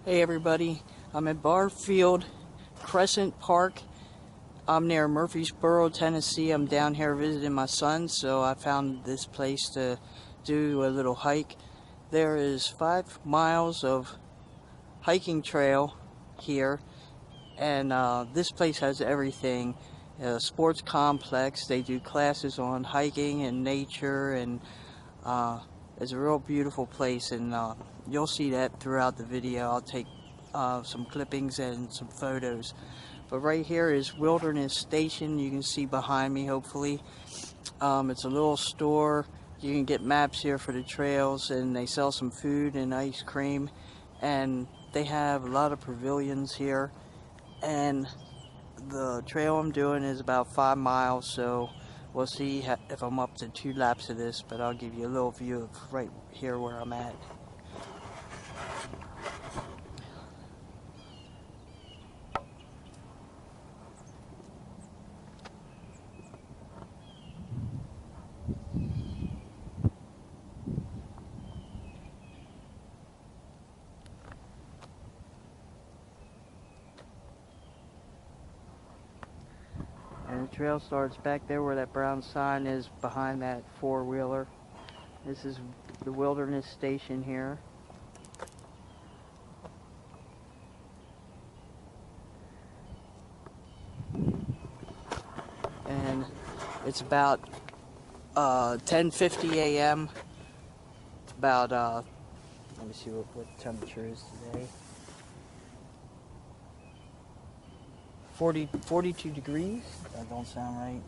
Hey everybody, I'm at Barfield, Crescent Park. I'm near Murfreesboro, Tennessee. I'm down here visiting my son, so I found this place to do a little hike. There is 5 miles of hiking trail here, and this place has everything. Sports complex. They do classes on hiking and nature, and it's a real beautiful place, and you'll see that throughout the video. I'll take some clippings and some photos. But right here is Wilderness Station. You can see behind me, hopefully. It's a little store. You can get maps here for the trails, and they sell some food and ice cream, and they have a lot of pavilions here. And the trail I'm doing is about 5 miles, so we'll see if I'm up to 2 laps of this, but I'll give you a little view of right here where I'm at. And the trail starts back there where that brown sign is behind that four-wheeler. This is the Wilderness Station here. And it's about 10:50 a.m. It's about, let me see what the temperature is today. 42 degrees? That don't sound right.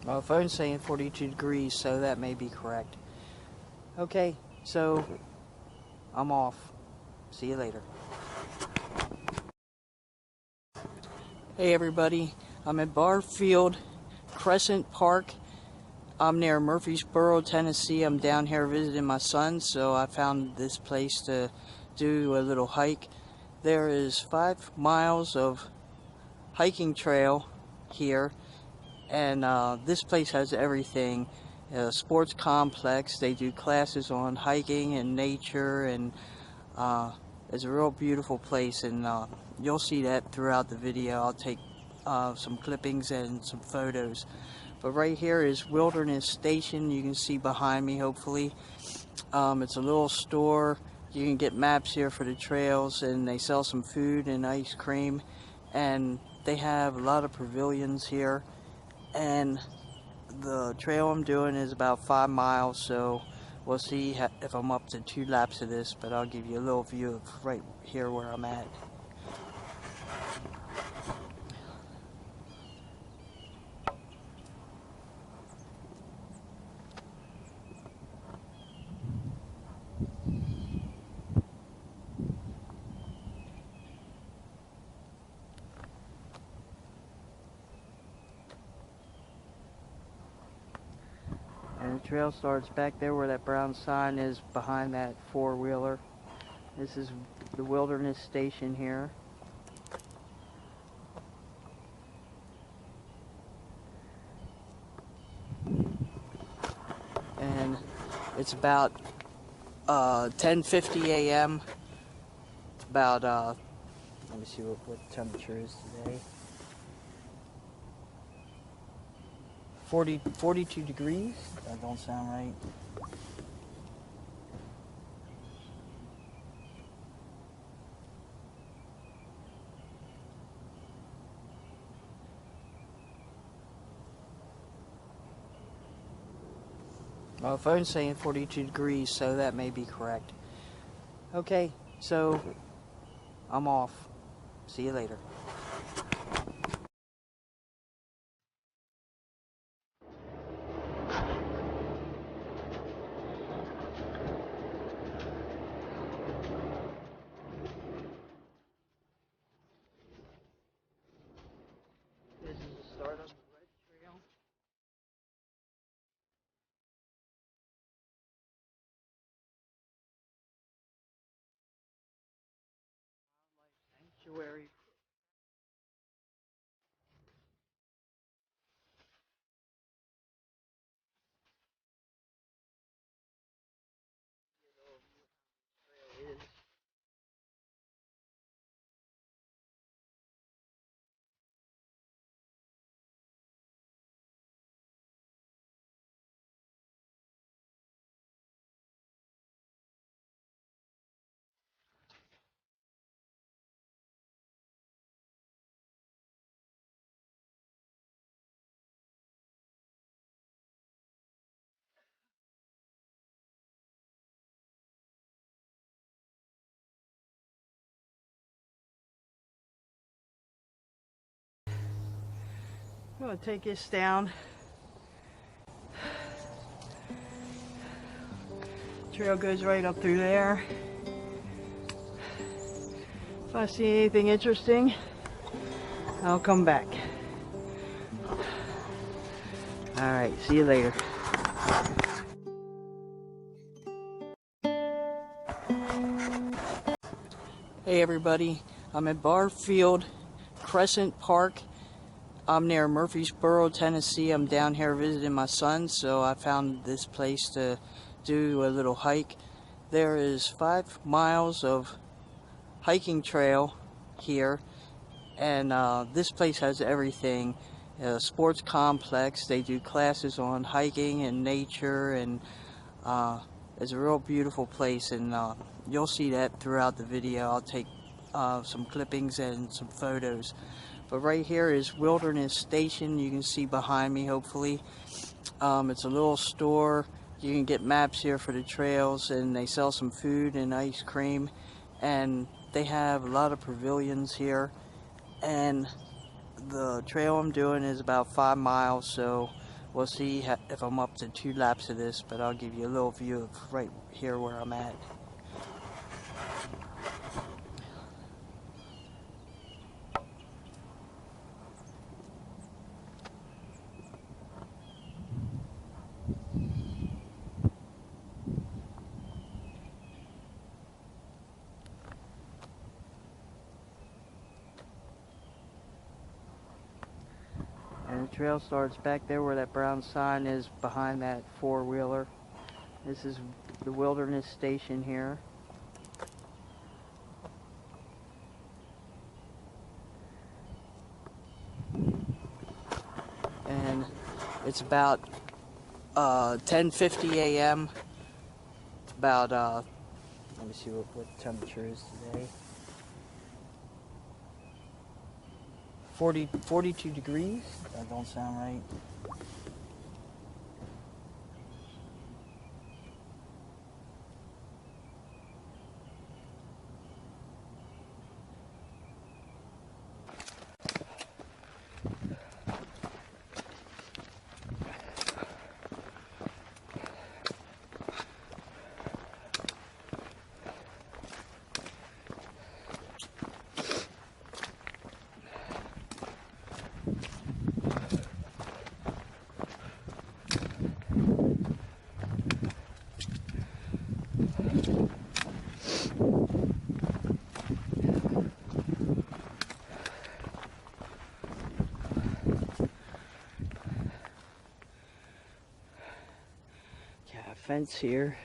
My phone's saying 42 degrees, so that may be correct. Okay, so I'm off. See you later. Hey everybody, I'm at Barfield, Crescent Park. I'm near Murfreesboro, Tennessee. I'm down here visiting my son, so I found this place to do a little hike. There is 5 miles of hiking trail here, and this place has everything. Sports complex. They do classes on hiking and nature, and it's a real beautiful place, and you'll see that throughout the video. I'll take some clippings and some photos. But right here is Wilderness Station. You can see behind me, hopefully. It's a little store. You can get maps here for the trails, and they sell some food and ice cream, and they have a lot of pavilions here. And the trail I'm doing is about 5 miles, so we'll see if I'm up to 2 laps of this, but I'll give you a little view of right here where I'm at. And the trail starts back there where that brown sign is behind that four-wheeler. This is the Wilderness Station here. And it's about 10:50 a.m. It's about, let me see what the temperature is today. 42 degrees? That don't sound right. My phone's saying 42 degrees, so that may be correct. Okay, so I'm off. See you later. This is the start of the red trail. Wildlife where he is. I'm gonna take this down. Trail goes right up through there. If I see anything interesting, I'll come back. Alright, see you later. Hey everybody, I'm at Barfield, Crecent Park. I'm near Murfreesboro, Tennessee. I'm down here visiting my son, so I found this place to do a little hike. There is 5 miles of hiking trail here, and this place has everything. Sports complex. They do classes on hiking and nature, and it's a real beautiful place, and you'll see that throughout the video. I'll take some clippings and some photos. But right here is Wilderness Station. You can see behind me, hopefully. It's a little store. You can get maps here for the trails, and they sell some food and ice cream, and they have a lot of pavilions here. And the trail I'm doing is about 5 miles, so we'll see if I'm up to 2 laps of this, but I'll give you a little view of right here where I'm at. And the trail starts back there where that brown sign is behind that 4-wheeler. This is the Wilderness Station here. And it's about 10:50 a.m. About let me see what the temperature is today. 42 degrees? That don't sound right. Fence here.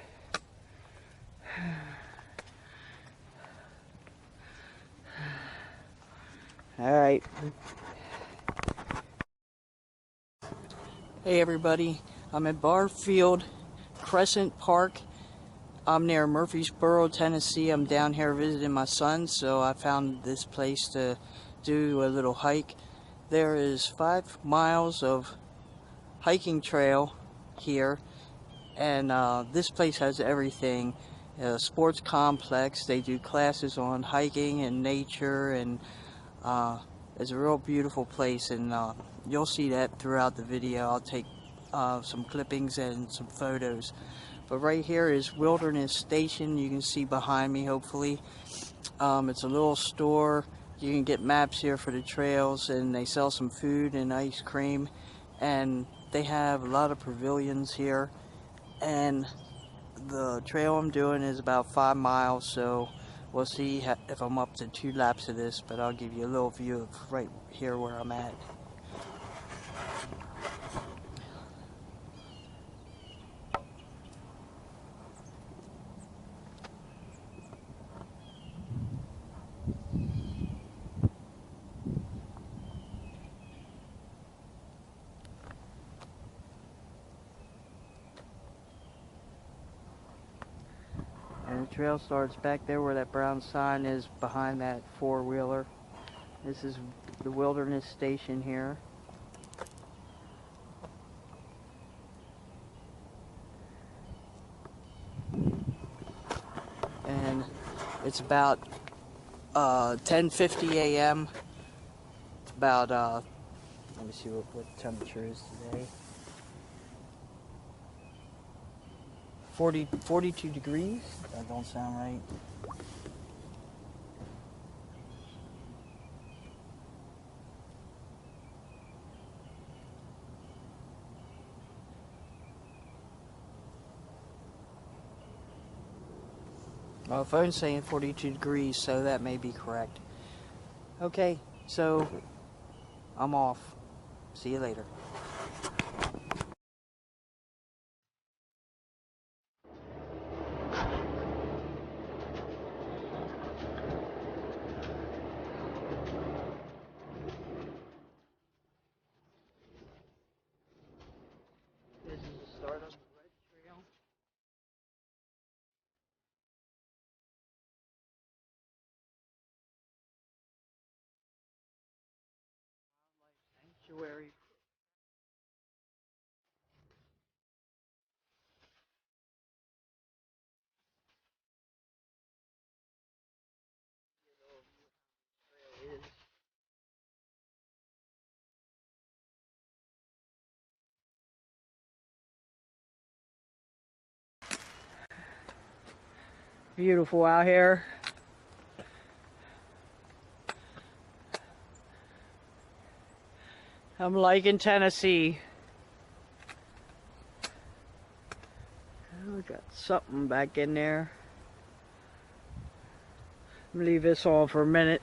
All right. Hey everybody, I'm at Barfield, Crecent Park. I'm near Murfreesboro, Tennessee. I'm down here visiting my son, so I found this place to do a little hike. There is 5 miles of hiking trail here, and this place has everything. Sports complex. They do classes on hiking and nature, and it's a real beautiful place, and you'll see that throughout the video. I'll take some clippings and some photos. But right here is Wilderness Station. You can see behind me, hopefully. It's a little store. You can get maps here for the trails, and they sell some food and ice cream, and they have a lot of pavilions here. And the trail I'm doing is about 5 miles, so We'll see if I'm up to 2 laps of this, but I'll give you a little view of right here where I'm at. And the trail starts back there where that brown sign is behind that 4-wheeler. This is the wilderness station here. And it's about 10:50 a.m. It's about, let me see what the temperature is today. 42 degrees? That don't sound right. My phone's saying 42 degrees, so that may be correct. Okay, so I'm off. See you later. This is the start of the red trail. Sanctuary. Beautiful out here. I'm liking Tennessee. Oh, got something back in there. Leave this on for a minute.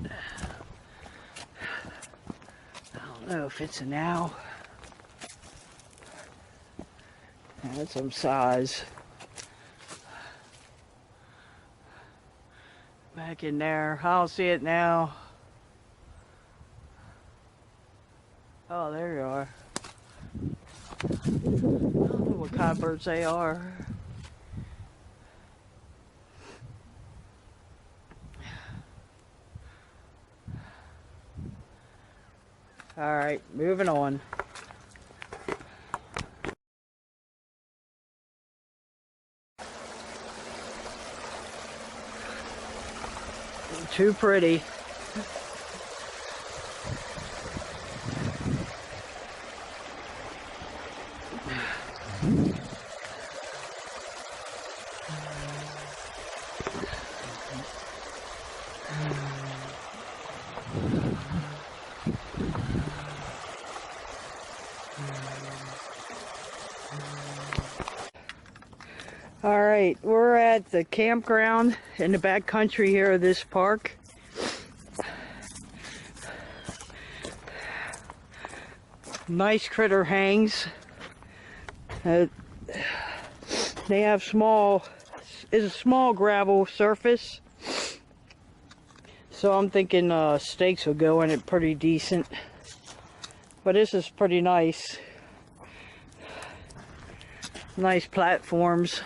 I don't know if it's an owl. That's some size. Back in there. I don't see it now. Oh, there you are. I don't know what kind of birds they are. Alright, moving on. Too pretty. All right, we're at the campground in the back country here of this park. Nice critter hangs. They have it's a small gravel surface. So I'm thinking stakes will go in it pretty decent. But this is pretty nice. Nice platforms.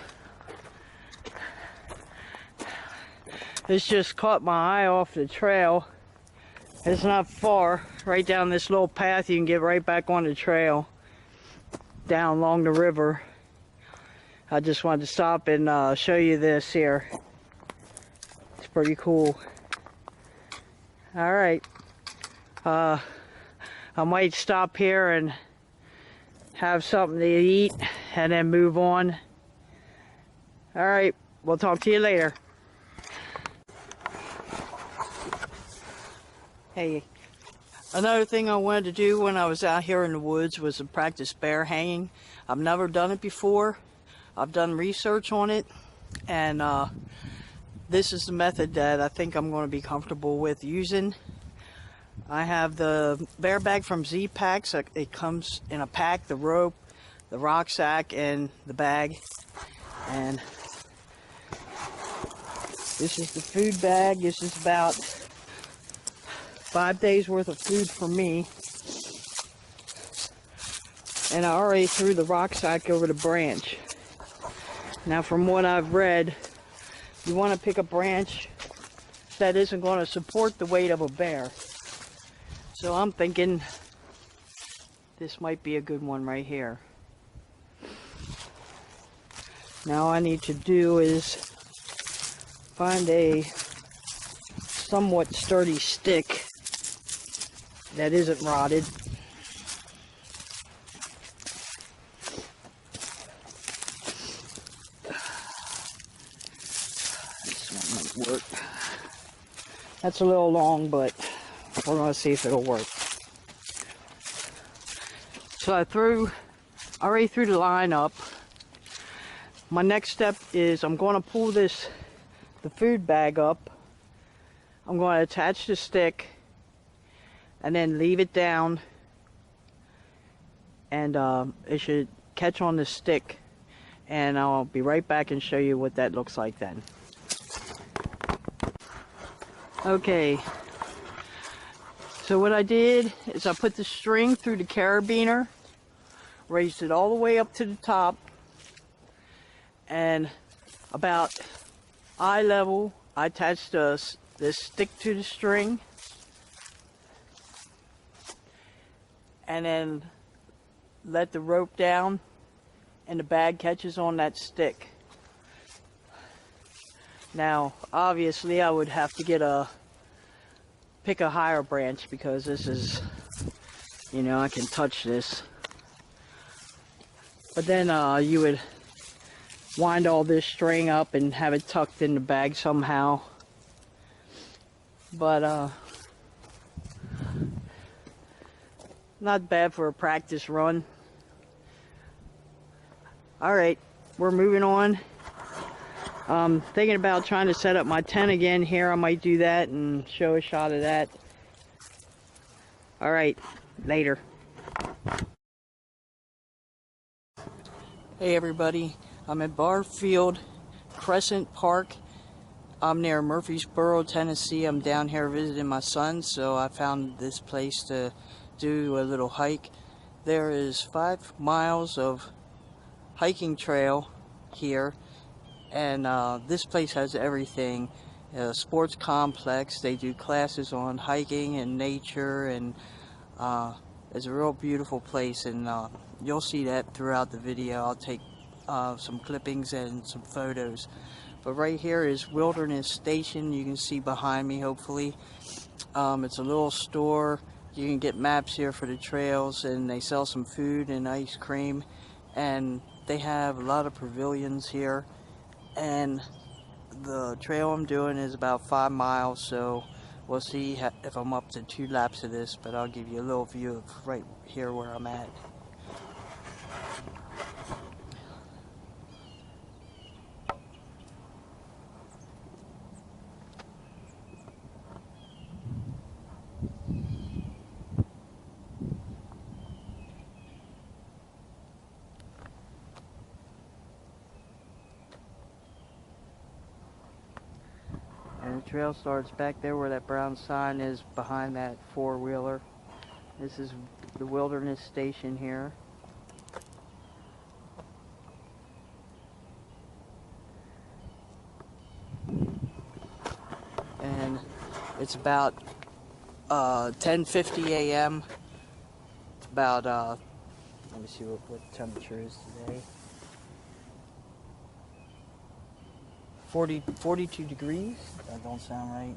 This just caught my eye off the trail. It's not far. Right down this little path, you can get right back on the trail. Down along the river. I just wanted to stop and show you this here. It's pretty cool. Alright. I might stop here and have something to eat and then move on. Alright, we'll talk to you later. Hey, another thing I wanted to do when I was out here in the woods was to practice bear hanging. I've never done it before. I've done research on it, and This is the method that I think I'm going to be comfortable with using. I have the bear bag from Z-Packs. It comes in a pack, the rope, the rucksack, and the bag. And this is the food bag. This is about 5 days worth of food for me. And I already threw the rucksack over the branch. Now, from what I've read, you want to pick a branch that isn't going to support the weight of a bear. So I'm thinking this might be a good one right here. Now all I need to do is find a somewhat sturdy stick that isn't rotted. This one might work. That's a little long, but we're going to see if it'll work. So I already threw the line up. My next step is I'm going to pull the food bag up. I'm going to attach the stick and then leave it down, and it should catch on the stick, and I'll be right back and show you what that looks like then. Okay, so what I did is I put the string through the carabiner, raised it all the way up to the top, and about eye level I attached this stick to the string, and then let the rope down and the bag catches on that stick. Now obviously I would have to pick a higher branch, because this is, you know, I can touch this. But then you would wind all this string up and have it tucked in the bag somehow. But not bad for a practice run. Alright, we're moving on. Thinking about trying to set up my tent again here. I might do that and show a shot of that. Alright, later. Hey everybody, I'm at Barfield, Crecent Park. I'm near Murfreesboro, Tennessee. I'm down here visiting my son, so I found this place to do a little hike. There is 5 miles of hiking trail here, and this place has everything. A sports complex. They do classes on hiking and nature, and it's a real beautiful place, and you'll see that throughout the video. I'll take some clippings and some photos. But right here is Wilderness Station. You can see behind me, hopefully. It's a little store. You can get maps here for the trails, and they sell some food and ice cream, and they have a lot of pavilions here. And the trail I'm doing is about 5 miles, so we'll see if I'm up to 2 laps of this, but I'll give you a little view of right here where I'm at. And the trail starts back there where that brown sign is, behind that 4-wheeler. This is the Wilderness Station here. And it's about 10:50 a.m. It's about, let me see what the temperature is today. 42 degrees? That don't sound right.